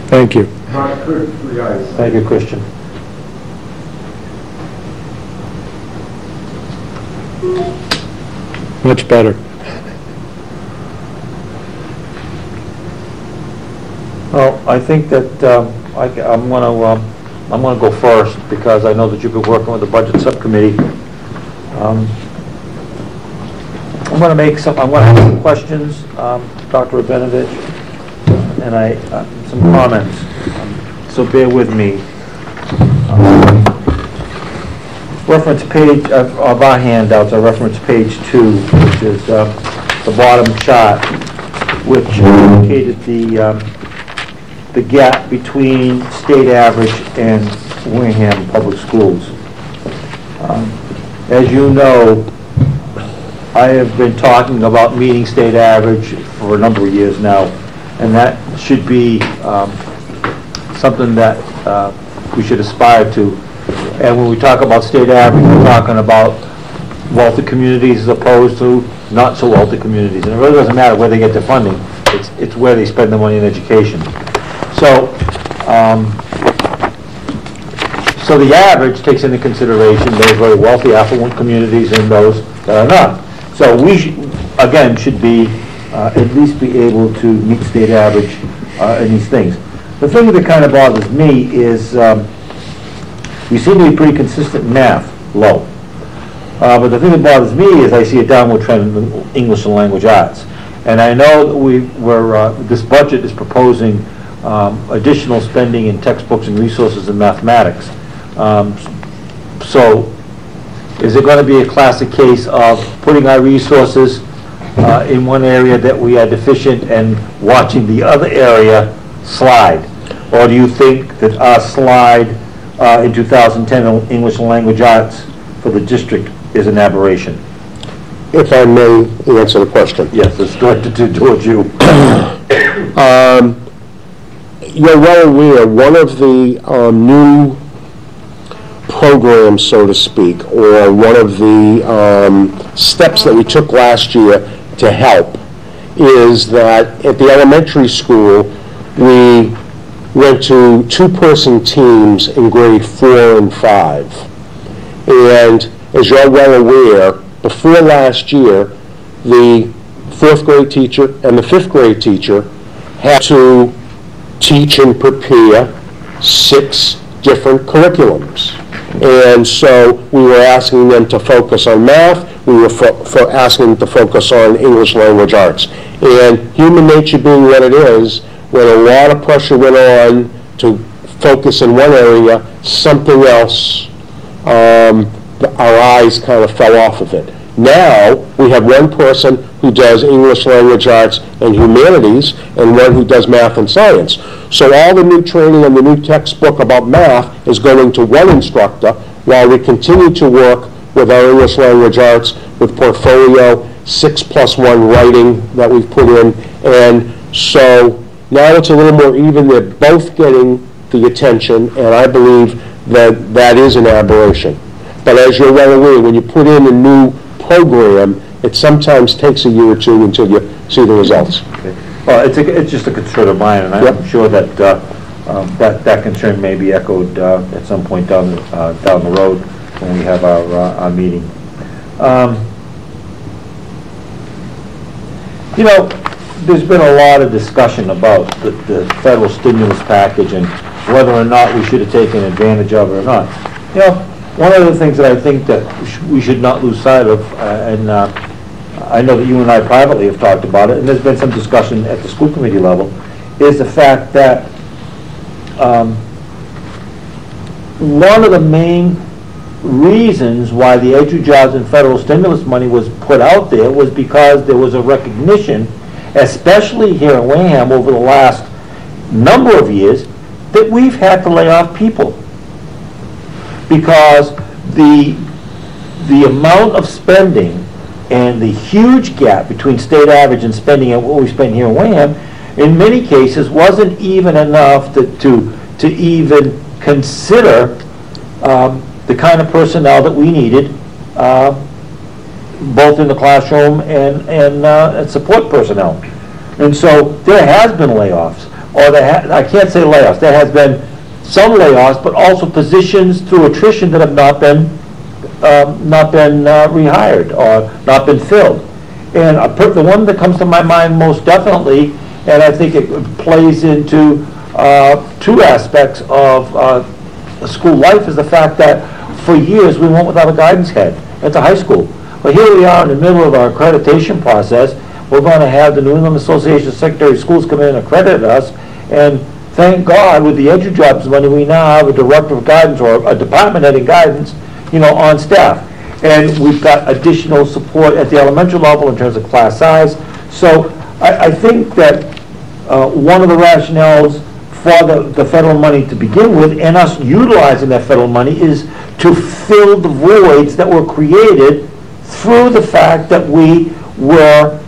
Thank you. Thank you, Christian. Much better. Well, I think that I'm going to go first because I know that you've been working with the budget subcommittee. I'm going to have some questions, Dr. Rabinovich, and some comments. So bear with me. Reference page of our handouts, I reference page 2, which is the bottom chart, which indicated the gap between state average and Wareham Public Schools. As you know, I have been talking about meeting state average for a number of years now, and that should be something that we should aspire to. And when we talk about state average, we're talking about wealthy communities as opposed to not so wealthy communities. And it really doesn't matter where they get their funding, it's where they spend the money in education. So, so the average takes into consideration those very wealthy, affluent communities and those that are not. So we, again, should be, at least be able to meet state average in these things. The thing that kind of bothers me is we seem to be pretty consistent in math, low. But the thing that bothers me is I see a downward trend in English and language arts. And I know that this budget is proposing additional spending in textbooks and resources in mathematics. So is it going to be a classic case of putting our resources in one area that we are deficient and watching the other area slide? Or do you think that our slide in 2010 in English and language arts for the district is an aberration? If I may answer the question. Yes, it's directed towards you. You're well aware, one of the new programs, so to speak, or one of the steps that we took last year to help is that at the elementary school, we went to 2-person teams in grade 4 and 5. And as you're well aware, before last year, the 4th grade teacher and the 5th grade teacher had to teach and prepare 6 different curriculums. And so we were asking them to focus on math, we were asking them to focus on English language arts. And human nature being what it is, when a lot of pressure went on to focus in one area, something else, our eyes kind of fell off of it. Now, we have one person who does English language arts and humanities, and one who does math and science. So all the new training and the new textbook about math is going to one instructor, while we continue to work with our English language arts with portfolio 6+1 writing that we've put in. And so now it's a little more even. They're both getting the attention, and I believe that that is an aberration. But as you're well aware, when you put in a new program, it sometimes takes a year or two until you see the results. Okay. Well, it's just a concern of mine, and I'm sure that that concern may be echoed at some point down the road when we have our meeting. You know, there's been a lot of discussion about the federal stimulus package and whether or not we should have taken advantage of it or not. You know, one of the things that I think that we should not lose sight of, and I know that you and I privately have talked about it, and there's been some discussion at the school committee level, is the fact that one of the main reasons why the EduJobs and federal stimulus money was put out there was because there was a recognition, especially here in Wareham over the last number of years, that we've had to lay off people. Because the amount of spending and the huge gap between state average and spending and what we spend here in Wareham, in many cases, wasn't even enough to even consider the kind of personnel that we needed, both in the classroom and support personnel. And so there has been layoffs. or I can't say layoffs, there has been some layoffs, but also positions through attrition that have not been rehired or not been filled. And the one that comes to my mind most definitely, and I think it plays into two aspects of school life, is the fact that for years we went without a guidance head at the high school. But here we are in the middle of our accreditation process. We're going to have the New England Association of Secretary of Schools come in and accredit us, and thank God with the EduJobs money we now have a director of guidance or a department head in guidance, on staff. And we've got additional support at the elementary level in terms of class size. So I think that one of the rationales for the federal money to begin with, and us utilizing that federal money, is to fill the voids that were created through the fact that we were,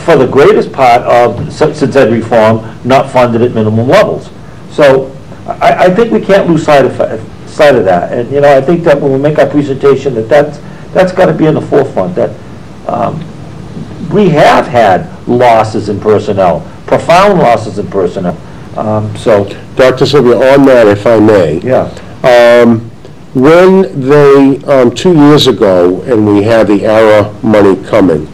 for the greatest part of since ed reform, not funded at minimum levels. So I think we can't lose sight of that. And I think that when we make our presentation, that's got to be in the forefront. That we have had losses in personnel, profound losses in personnel. So, Dr. Sylvia, on that, if I may. Yeah. When they, 2 years ago, and we had the ARA money coming,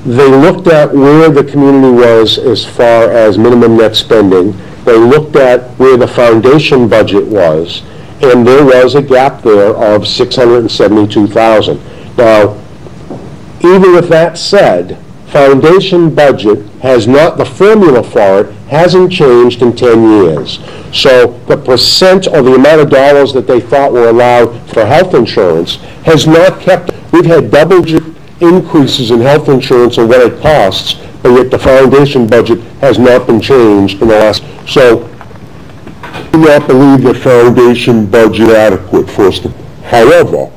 they looked at where the community was as far as minimum net spending. They looked at where the foundation budget was, and there was a gap there of $672,000. Now, even with that said, foundation budget has not, the formula for it hasn't changed in 10 years. So the percent or the amount of dollars that they thought were allowed for health insurance has not kept. We've had double-digit increases in health insurance and what it costs, but yet the foundation budget has not been changed in the last. So I do not believe the foundation budget adequate, first of all. However,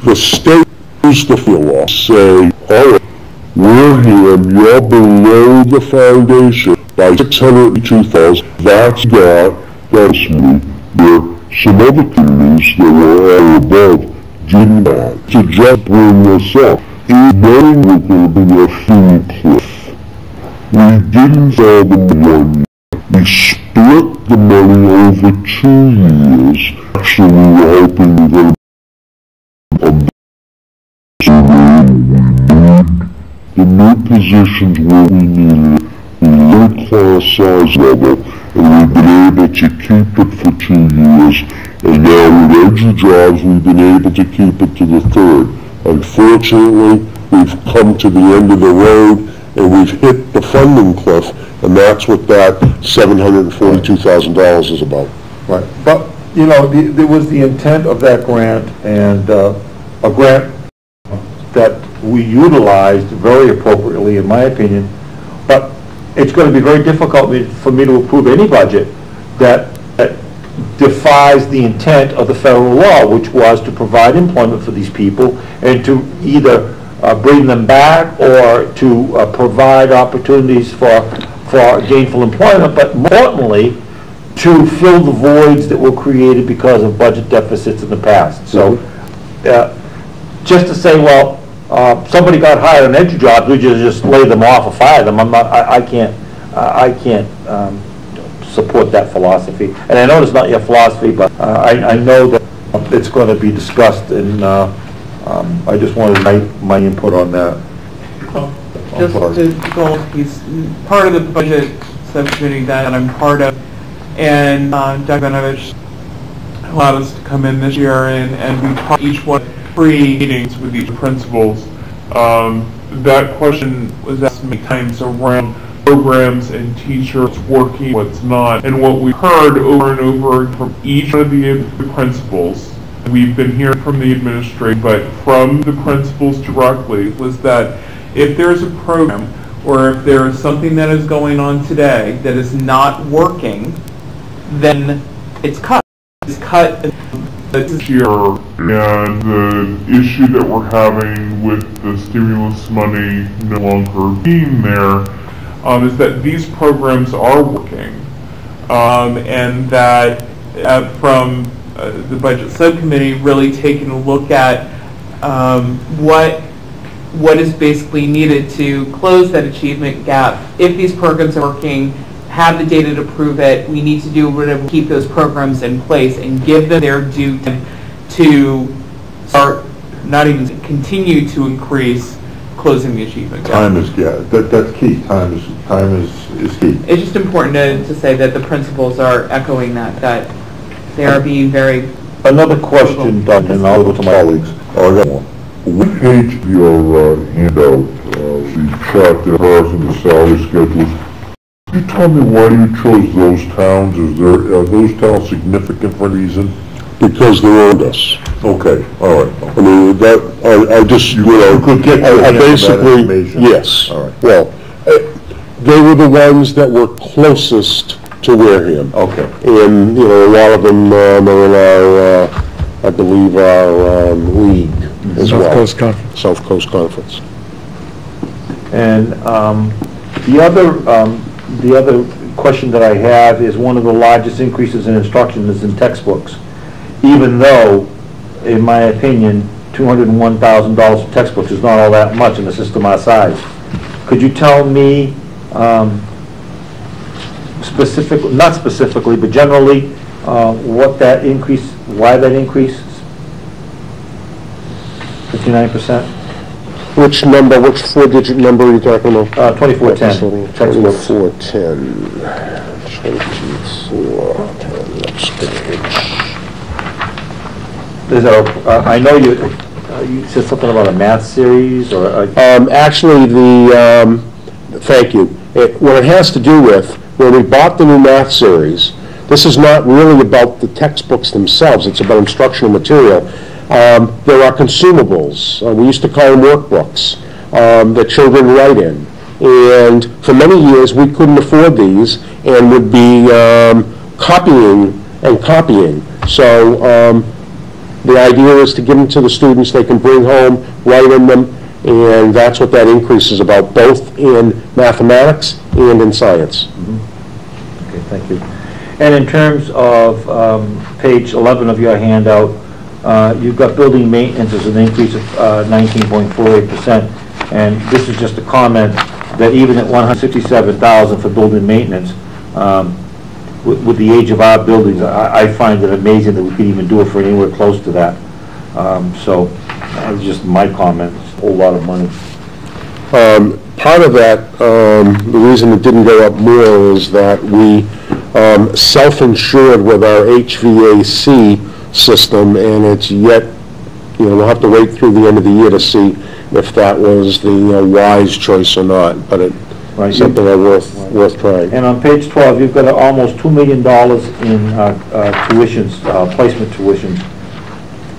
the state used to feel say, all right, Wareham, you're below the foundation by $602,000. That's me. There some other communities that were all above didn't want to just bring this up. Even knowing we're going to be a food cliff, we didn't sell them 1 year. We split the money over 2 years. Actually, we were hoping we were going to the new positions where we needed it, we learned class size level, and we've been able to keep it for 2 years, and now with EduJobs we've been able to keep it to the 3rd. Unfortunately, we've come to the end of the road, and we've hit the funding cliff, and that's what that $742,000 is about. Right, but, there was the intent of that grant, and a grant that we utilized very appropriately, in my opinion, but it's going to be very difficult for me to approve any budget that defies the intent of the federal law, which was to provide employment for these people and to either bring them back or to provide opportunities for gainful employment, but more importantly, to fill the voids that were created because of budget deficits in the past. So just to say, well, somebody got hired on EduJobs, we just lay them off or fire them. I can't support that philosophy. And I know it's not your philosophy, but I know that it's going to be discussed, and I just wanted my input on that. Just to go, he's part of the budget subcommittee that I'm part of, and Doug Benovich allowed us to come in this year, and we talked each one 3 meetings with each principals. That question was asked many times around programs and teachers working, what's not, and what we heard over and over from each of the principals. We've been hearing from the administration, but from the principals directly, was that if there's a program or if there is something that is going on today that is not working, then it's cut. It's cut this year. And the issue that we're having with the stimulus money no longer being there is that these programs are working, and that from the budget subcommittee really taking a look at what what is basically needed to close that achievement gap. If these programs are working, have the data to prove it, we need to do whatever, keep those programs in place and give them their due time to start, not even continue to increase closing the achievement gap. Time is, yeah, that's key. Time is key. It's just important to say that the principals are echoing that they are being very... Another question, Doug, and I'll go to my colleagues. Oh, I got one. What page of your handout, the chart that has in the salary schedules, can you tell me why you chose those towns? Are those towns significant for a reason? Because they owned us. Okay, all right. I mean, I just, you know, could get I basically, information. yes. All right. Well, they were the ones that were closest to Wareham. Okay. And, you know, a lot of them are in our, I believe, our league as well. South Coast Conference. South Coast Conference. And the other question that I have is one of the largest increases in instruction is in textbooks. Even though, in my opinion, $201,000 for textbooks is not all that much in a system our size. Could you tell me, not specifically, but generally, what that increase, why that increase? 59%? Which number, which four-digit number are you talking about? 2410. 2410. 2410, next page. Is there I know you said something about a math series, or Actually, thank you. What it has to do with, when we bought the new math series, this is not really about the textbooks themselves, it's about instructional material. There are consumables, we used to call them workbooks, that children write in. And for many years, we couldn't afford these and would be copying and copying. So the idea is to give them to the students, they can bring home, write in them, and that's what that increase is about, both in mathematics and in science. Mm-hmm. Okay, thank you. And in terms of page 11 of your handout, you've got building maintenance as an increase of 19.48%, and this is just a comment that even at $167,000 for building maintenance, with the age of our buildings, I find it amazing that we could even do it for anywhere close to that. So, just my comment, it's a whole lot of money. Part of that, the reason it didn't go up more is that we self-insured with our HVAC system, and it's yet, you know, we'll have to wait through the end of the year to see if that was the wise choice or not, but it's something worth trying. And on page 12, you've got almost $2 million in tuitions, placement tuitions.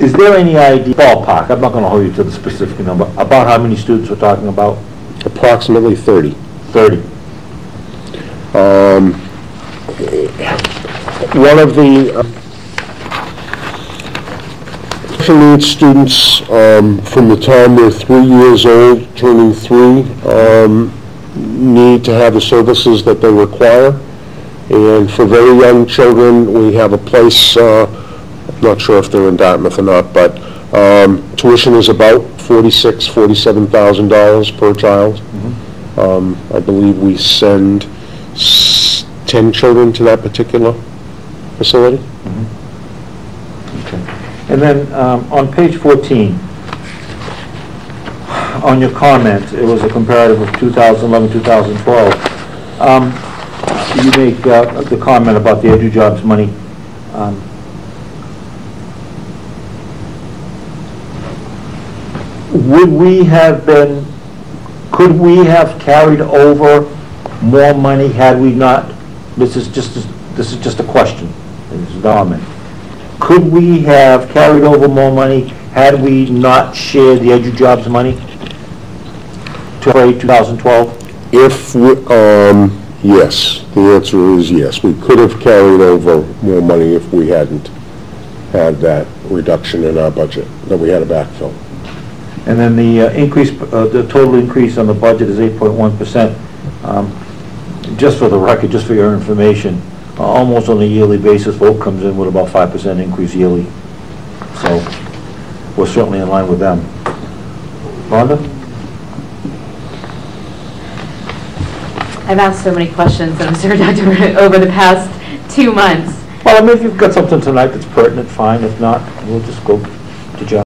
Is there any idea, ballpark, I'm not going to hold you to the specific number, about how many students we're talking about? Approximately 30. 30. One of the special needs students, from the time they're 3 years old, turning 3, need to have the services that they require. And for very young children, we have a place, I'm not sure if they're in Dartmouth or not, but tuition is about $47,000 per child. Mm-hmm. I believe we send 10 children to that particular facility. Mm-hmm. Okay. And then on page 14, on your comment, it was a comparative of 2011, 2012. You make the comment about the EduJobs money. Could we have carried over more money had we not, this is just a question, this is Norman. Could we have carried over more money had we not shared the EduJobs money to 2012? If we, yes, the answer is yes. We could have carried over more money if we hadn't had that reduction in our budget, that we had a backfill. And then the increase, the total increase on the budget is 8.1%. Just for the record, just for your information, almost on a yearly basis, Voc comes in with about 5% increase yearly. So we're certainly in line with them. Rhonda? I've asked so many questions and I'm so reductive over the past 2 months. Well, I mean, if you've got something tonight that's pertinent, fine. If not, we'll just go to John.